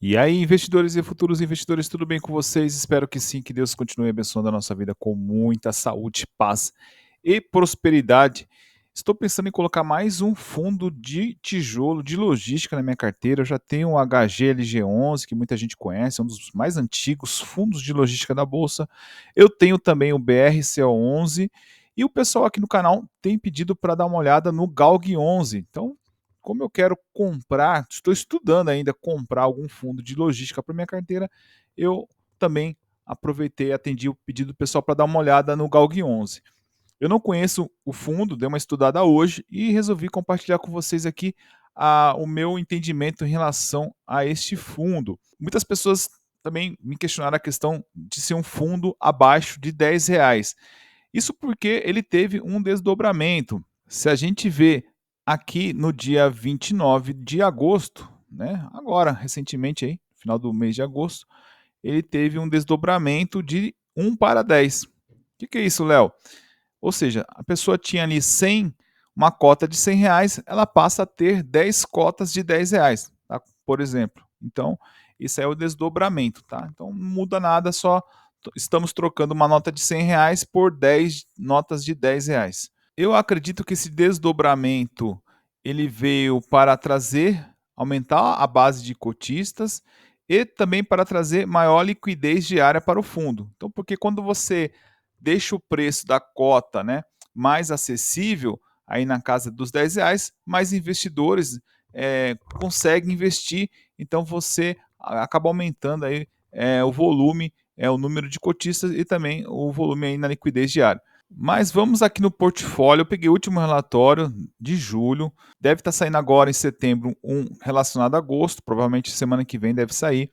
E aí, investidores e futuros investidores, tudo bem com vocês? Espero que sim, que Deus continue abençoando a nossa vida com muita saúde, paz e prosperidade. Estou pensando em colocar mais um fundo de tijolo de logística na minha carteira. Eu já tenho o HGLG11, que muita gente conhece, é um dos mais antigos fundos de logística da Bolsa. Eu tenho também o BRCO11 e o pessoal aqui no canal tem pedido para dar uma olhada no GALG11. Então, como eu quero comprar, estou estudando ainda comprar algum fundo de logística para minha carteira, eu também aproveitei e atendi o pedido do pessoal para dar uma olhada no Galg 11. Eu não conheço o fundo, dei uma estudada hoje e resolvi compartilhar com vocês aqui o meu entendimento em relação a este fundo. Muitas pessoas também me questionaram a questão de ser um fundo abaixo de R$ 10. Isso porque ele teve um desdobramento. Se a gente vê aqui no dia 29 de agosto, né, agora, recentemente aí, final do mês de agosto, ele teve um desdobramento de 1 para 10. O que é isso, Léo? Ou seja, a pessoa tinha ali 100, uma cota de R$ 100, ela passa a ter 10 cotas de R$ 10, tá? Por exemplo. Então, isso é o desdobramento, tá? Então, não muda nada, só estamos trocando uma nota de R$ 100 por 10 notas de R$ 10. Eu acredito que esse desdobramento ele veio para trazer, aumentar a base de cotistas e também para trazer maior liquidez diária para o fundo. Então, porque quando você deixa o preço da cota, né, mais acessível, aí na casa dos R$ 10, mais investidores conseguem investir, então você acaba aumentando aí o volume, o número de cotistas e também o volume aí na liquidez diária. Mas vamos aqui no portfólio. Eu peguei o último relatório de julho. Deve estar saindo agora em setembro um relacionado a agosto. Provavelmente semana que vem deve sair,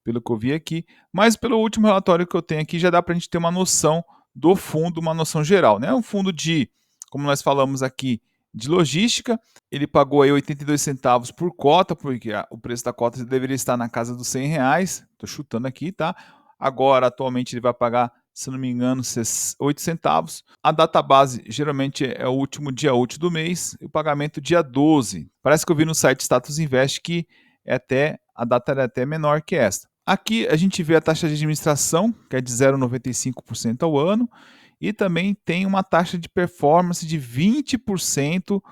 pelo que eu vi aqui. Mas pelo último relatório que eu tenho aqui, já dá para a gente ter uma noção do fundo, uma noção geral. Né? Um fundo de, como nós falamos aqui, de logística. Ele pagou aí 82 centavos por cota, porque o preço da cota deveria estar na casa dos R$ 100. Estou chutando aqui, tá? Agora, atualmente, ele vai pagar, se não me engano, 8 centavos. A data base geralmente é o último dia útil do mês e o pagamento dia 12. Parece que eu vi no site Status Invest que a data é até menor que esta. Aqui a gente vê a taxa de administração, que é de 0,95% ao ano, e também tem uma taxa de performance de 20%,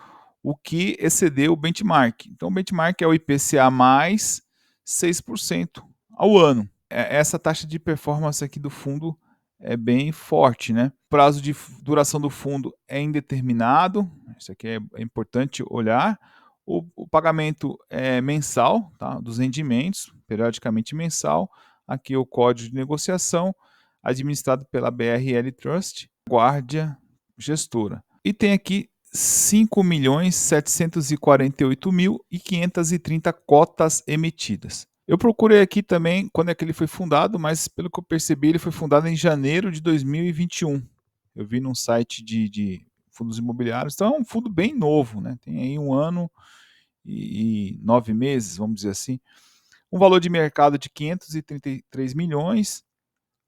o que excedeu o benchmark. Então, o benchmark é o IPCA mais 6% ao ano. Essa taxa de performance aqui do fundo é bem forte, né? O prazo de duração do fundo é indeterminado, isso aqui é importante olhar. O pagamento é mensal, tá? Dos rendimentos, periodicamente mensal. Aqui o código de negociação, administrado pela BRL Trust, Guardia Gestora. E tem aqui 5.748.530 cotas emitidas. Eu procurei aqui também quando é que ele foi fundado, mas pelo que eu percebi, ele foi fundado em janeiro de 2021. Eu vi num site de fundos imobiliários, então é um fundo bem novo, né? Tem aí 1 ano e 9 meses, vamos dizer assim. Um valor de mercado de 533 milhões,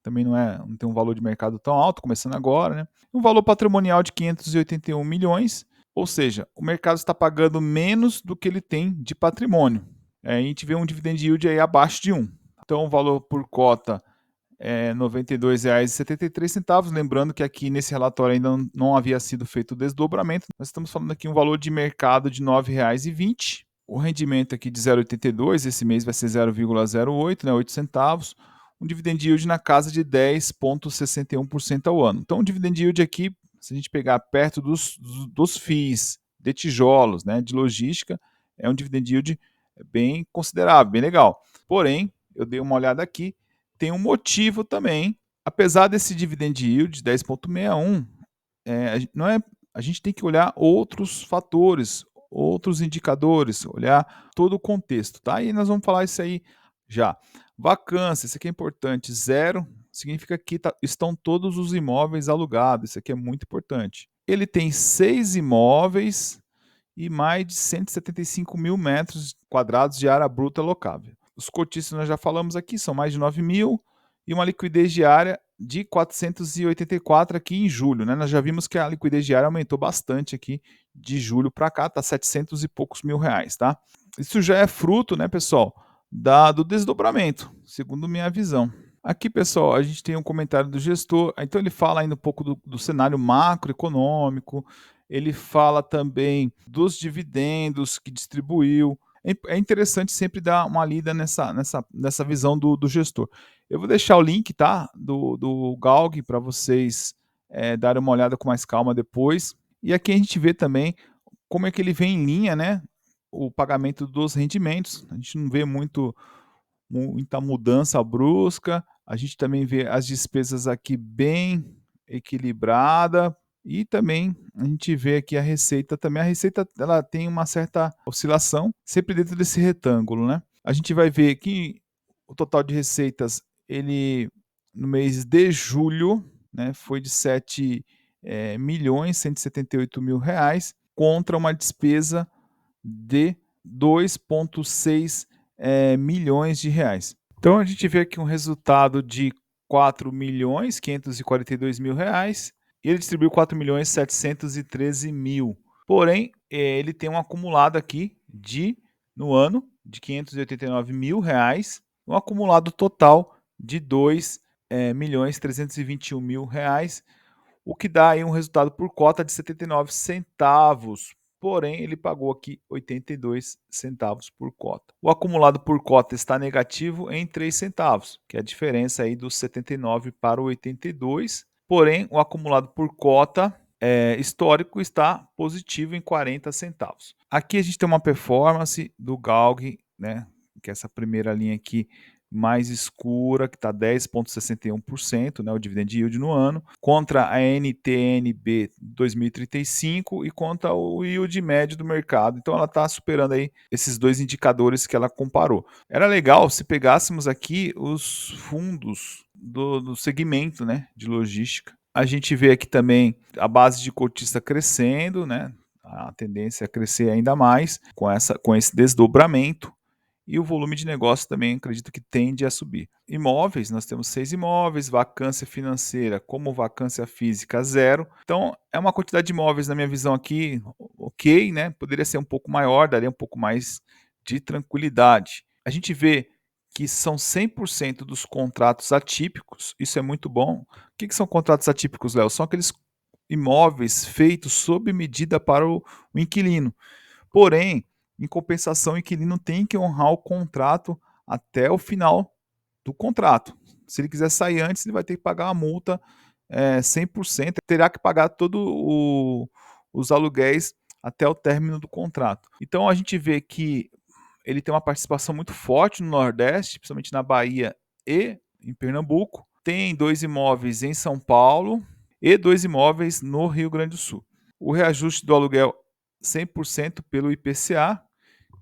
também não tem um valor de mercado tão alto, começando agora, né? Um valor patrimonial de 581 milhões, ou seja, o mercado está pagando menos do que ele tem de patrimônio. A gente vê um dividend yield aí abaixo de 1. Então, o valor por cota é R$ 92,73. Lembrando que aqui nesse relatório ainda não havia sido feito o desdobramento. Nós estamos falando aqui um valor de mercado de R$ 9,20. O rendimento aqui de 0,82, esse mês vai ser 0,08, né, 8 centavos. Um dividend yield na casa de 10,61% ao ano. Então, o dividend yield aqui, se a gente pegar perto dos FIIs de tijolos, né, de logística, é um dividend yield bem considerável, bem legal. Porém, eu dei uma olhada aqui, tem um motivo também. Apesar desse dividend yield de 10,61, não é, a gente tem que olhar outros fatores, outros indicadores, olhar todo o contexto, tá? E nós vamos falar isso aí já. Vacância, isso aqui é importante. Zero significa que estão todos os imóveis alugados. Isso aqui é muito importante. Ele tem 6 imóveis e mais de 175 mil metros quadrados de área bruta locável. Os cotistas nós já falamos aqui, são mais de 9 mil e uma liquidez diária de 484 aqui em julho. Né? Nós já vimos que a liquidez diária aumentou bastante aqui de julho para cá, está 700 e poucos mil reais. Tá? Isso já é fruto, né, pessoal, do desdobramento, segundo minha visão. Aqui, pessoal, a gente tem um comentário do gestor, então ele fala ainda um pouco do cenário macroeconômico, ele fala também dos dividendos que distribuiu. É interessante sempre dar uma lida nessa visão do gestor. Eu vou deixar o link, tá, do Galg para vocês darem uma olhada com mais calma depois. E aqui a gente vê também como é que ele vem em linha, né, o pagamento dos rendimentos. A gente não vê muita mudança brusca. A gente também vê as despesas aqui bem equilibrada e também a gente vê aqui a receita também. A receita ela tem uma certa oscilação, sempre dentro desse retângulo, né? A gente vai ver que o total de receitas, ele no mês de julho, né, foi de 7 milhões 178 mil reais contra uma despesa de 2,6 milhões de reais. Então a gente vê aqui um resultado de 4 milhões 542 mil reais e ele distribuiu 4 milhões 713 mil. Porém, ele tem um acumulado aqui no ano de 589 mil reais, um acumulado total de 2 milhões 321 mil reais, o que dá aí um resultado por cota de 79 centavos. Porém, ele pagou aqui 82 centavos por cota. O acumulado por cota está negativo em 3 centavos, que é a diferença aí dos 79 para o 82. Porém, o acumulado por cota histórico está positivo em 40 centavos. Aqui a gente tem uma performance do Galg, né, que é essa primeira linha aqui mais escura, que está 10,61%, né, o dividend yield no ano, contra a NTNB 2035 e contra o yield médio do mercado. Então ela está superando aí esses dois indicadores que ela comparou. Era legal se pegássemos aqui os fundos do segmento, né, de logística. A gente vê aqui também a base de cotista crescendo, né? A tendência é crescer ainda mais com esse desdobramento. E o volume de negócio também acredito que tende a subir. Imóveis, nós temos 6 imóveis, vacância financeira como vacância física zero. Então, é uma quantidade de imóveis, na minha visão aqui, ok, né? Poderia ser um pouco maior, daria um pouco mais de tranquilidade. A gente vê que são 100% dos contratos atípicos, isso é muito bom. O que são contratos atípicos, Léo? São aqueles imóveis feitos sob medida para o inquilino. Porém, em compensação, o inquilino tem que honrar o contrato até o final do contrato. Se ele quiser sair antes, ele vai ter que pagar uma multa 100%, terá que pagar todos os aluguéis até o término do contrato. Então a gente vê que ele tem uma participação muito forte no Nordeste, principalmente na Bahia e em Pernambuco. Tem 2 imóveis em São Paulo e 2 imóveis no Rio Grande do Sul. O reajuste do aluguel 100% pelo IPCA,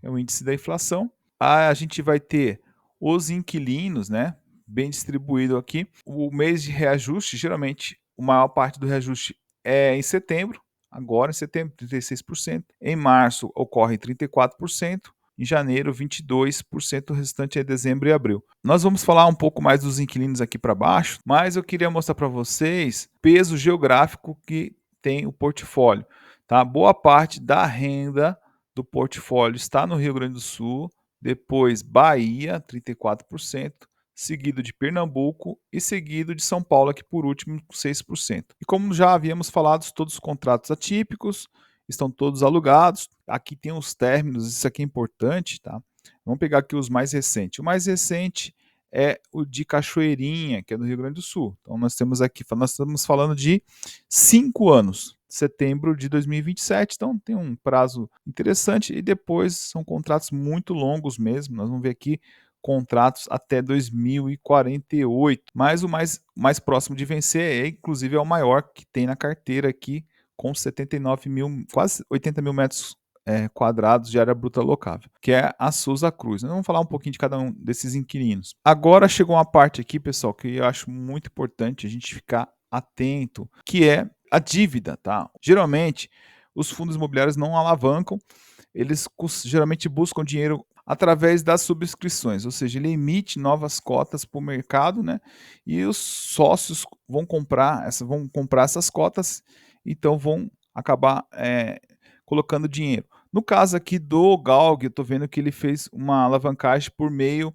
é o índice da inflação. A gente vai ter os inquilinos, né, bem distribuído aqui. O mês de reajuste, geralmente, a maior parte do reajuste é em setembro. Agora, em setembro, 36%. Em março, ocorre 34%. Em janeiro, 22%, o restante é dezembro e abril. Nós vamos falar um pouco mais dos inquilinos aqui para baixo, mas eu queria mostrar para vocês o peso geográfico que tem o portfólio. Tá? Boa parte da renda do portfólio está no Rio Grande do Sul, depois Bahia, 34%, seguido de Pernambuco e seguido de São Paulo, aqui por último, com 6%. E como já havíamos falado, todos os contratos atípicos estão todos alugados. Aqui tem os términos, isso aqui é importante, tá? Vamos pegar aqui os mais recentes. O mais recente é o de Cachoeirinha, que é do Rio Grande do Sul. Então nós temos aqui, nós estamos falando de 5 anos, setembro de 2027, então tem um prazo interessante e depois são contratos muito longos mesmo. Nós vamos ver aqui contratos até 2048, mas o mais próximo de vencer inclusive é o maior que tem na carteira aqui, com 79 mil, quase 80 mil metros quadrados de área bruta locável, que é a Souza Cruz. Nós vamos falar um pouquinho de cada um desses inquilinos. Agora chegou uma parte aqui, pessoal, que eu acho muito importante a gente ficar atento, que é a dívida, tá? Geralmente, os fundos imobiliários não alavancam, eles geralmente buscam dinheiro através das subscrições, ou seja, ele emite novas cotas para o mercado, né? E os sócios vão comprar essas cotas, então vão acabar colocando dinheiro. No caso aqui do Galg, eu estou vendo que ele fez uma alavancagem por meio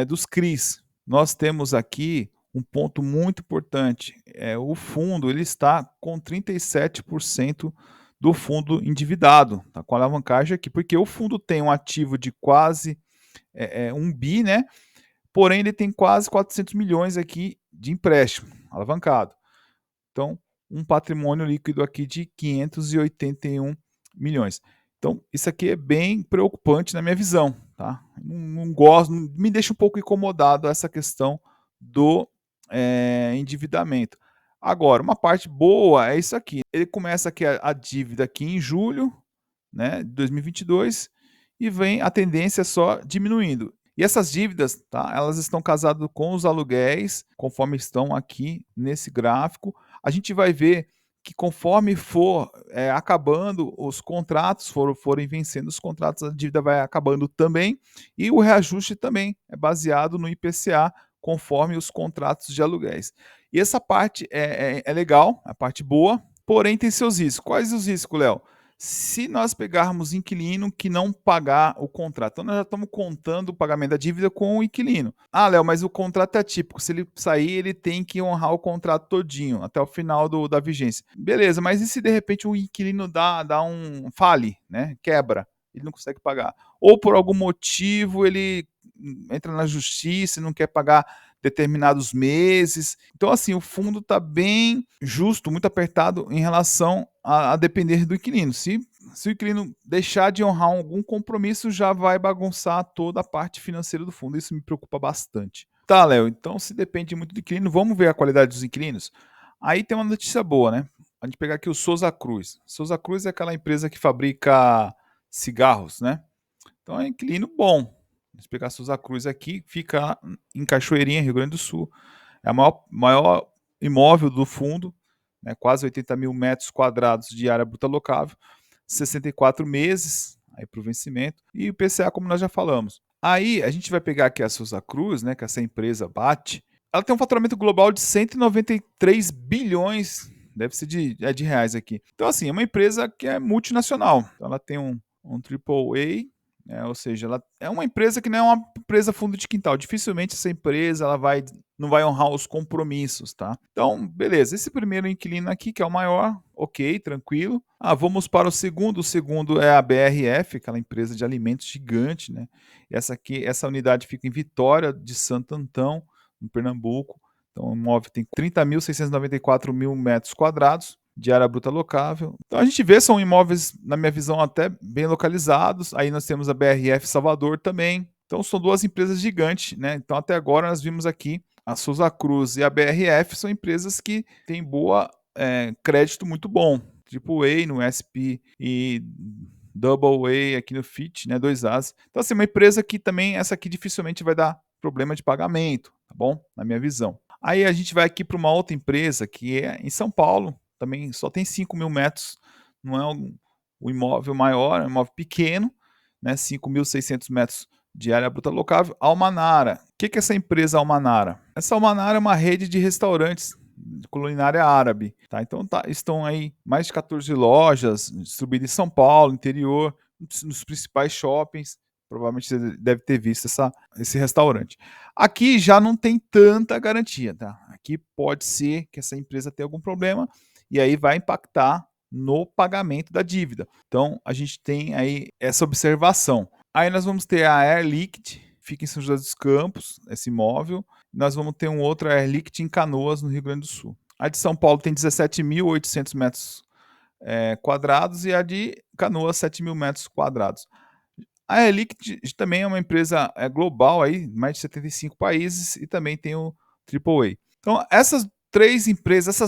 dos CRIs. Nós temos aqui um ponto muito importante, o fundo ele está com 37% do fundo endividado, tá com alavancagem aqui, porque o fundo tem um ativo de quase 1 bi, né? Porém ele tem quase 400 milhões aqui de empréstimo alavancado. Então, um patrimônio líquido aqui de 581 milhões. Então, isso aqui é bem preocupante na minha visão, tá? Não gosto, me deixa um pouco incomodado essa questão do endividamento. Agora, uma parte boa é isso aqui. Ele começa aqui a dívida aqui em julho, né, de 2022 e vem a tendência só diminuindo. E essas dívidas, tá, elas estão casadas com os aluguéis, conforme estão aqui nesse gráfico. A gente vai ver que conforme for acabando os contratos, forem vencendo os contratos, a dívida vai acabando também. E o reajuste também é baseado no IPCA, conforme os contratos de aluguéis. E essa parte é legal, a parte boa, porém tem seus riscos. Quais os riscos, Léo? Se nós pegarmos inquilino que não pagar o contrato, então nós já estamos contando o pagamento da dívida com o inquilino. Ah, Léo, mas o contrato é atípico. Se ele sair, ele tem que honrar o contrato todinho, até o final da vigência. Beleza, mas e se de repente o inquilino dá um fale, né? Quebra, ele não consegue pagar. Ou por algum motivo ele entra na justiça e não quer pagar determinados meses. Então, assim, o fundo está bem justo, muito apertado em relação a depender do inquilino. Se o inquilino deixar de honrar algum compromisso, já vai bagunçar toda a parte financeira do fundo. Isso me preocupa bastante. Tá, Léo, então se depende muito do inquilino, vamos ver a qualidade dos inquilinos? Aí tem uma notícia boa, né? A gente pegar aqui o Souza Cruz. Souza Cruz é aquela empresa que fabrica cigarros, né? Então é inquilino bom. Se pegar Souza Cruz aqui, fica em Cachoeirinha, Rio Grande do Sul. É o maior imóvel do fundo, né, quase 80 mil metros quadrados de área bruta locável, 64 meses para o vencimento, e o PCA, como nós já falamos. Aí a gente vai pegar aqui a Souza Cruz, né, que essa empresa bate, ela tem um faturamento global de 193 bilhões, deve ser de reais aqui. Então, assim, é uma empresa que é multinacional. Então, ela tem um AAA, ou seja, ela é uma empresa que não é uma empresa fundo de quintal. Dificilmente essa empresa não vai honrar os compromissos, tá? Então, beleza. Esse primeiro inquilino aqui, que é o maior, ok, tranquilo. Vamos para o segundo. O segundo é a BRF, aquela empresa de alimentos gigante, né? Essa unidade fica em Vitória de Santo Antão, em Pernambuco. Então, o imóvel tem 30.694 mil metros quadrados de área bruta locável. Então a gente vê, são imóveis, na minha visão, até bem localizados. Aí nós temos a BRF Salvador também. Então são duas empresas gigantes, né? Então até agora nós vimos aqui a Souza Cruz e a BRF são empresas que têm boa crédito muito bom. AAA no SP e Double A aqui no FIT, né? 2As. Então assim, uma empresa que também, essa aqui dificilmente vai dar problema de pagamento, tá bom? Na minha visão. Aí a gente vai aqui para uma outra empresa que é em São Paulo, também só tem 5 mil metros, não é o imóvel maior, é um imóvel pequeno, né, 5.600 metros de área bruta locável. Almanara. O que é essa empresa Almanara? Essa Almanara é uma rede de restaurantes de culinária árabe. Tá? Então estão aí mais de 14 lojas distribuídas em São Paulo, interior, nos principais shoppings. Provavelmente você deve ter visto esse restaurante. Aqui já não tem tanta garantia, tá? Aqui pode ser que essa empresa tenha algum problema e aí vai impactar no pagamento da dívida. Então a gente tem aí essa observação. Aí nós vamos ter a Air Liquid, fica em São José dos Campos, esse imóvel. Nós vamos ter um outro Air Liquid em Canoas, no Rio Grande do Sul. A de São Paulo tem 17.800 metros quadrados e a de Canoas 7.000 metros quadrados. A Air Liquid também é uma empresa global, aí, mais de 75 países, e também tem o AAA. Então, essas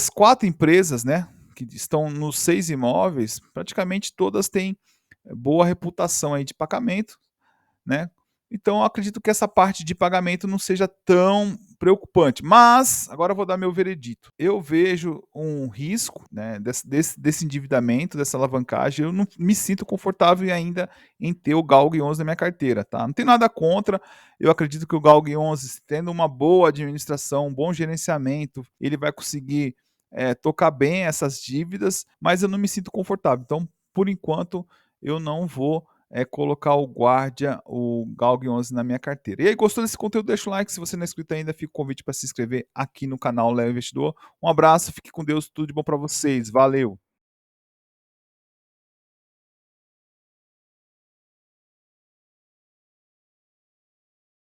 4 empresas, né, que estão nos 6 imóveis, praticamente todas têm boa reputação aí de pagamento, né? Então, eu acredito que essa parte de pagamento não seja tão preocupante. Mas, agora eu vou dar meu veredito. Eu vejo um risco, né, desse endividamento, dessa alavancagem. Eu não me sinto confortável ainda em ter o Galg 11 na minha carteira. Tá? Não tem nada contra. Eu acredito que o Galg 11, tendo uma boa administração, um bom gerenciamento, ele vai conseguir tocar bem essas dívidas, mas eu não me sinto confortável. Então, por enquanto, eu não vou, colocar o guardia, o Galg 11 na minha carteira. E aí, gostou desse conteúdo? Deixa o like, se você não é inscrito ainda, fica o convite para se inscrever aqui no canal Leo Investidor. Um abraço, fique com Deus, tudo de bom para vocês, valeu!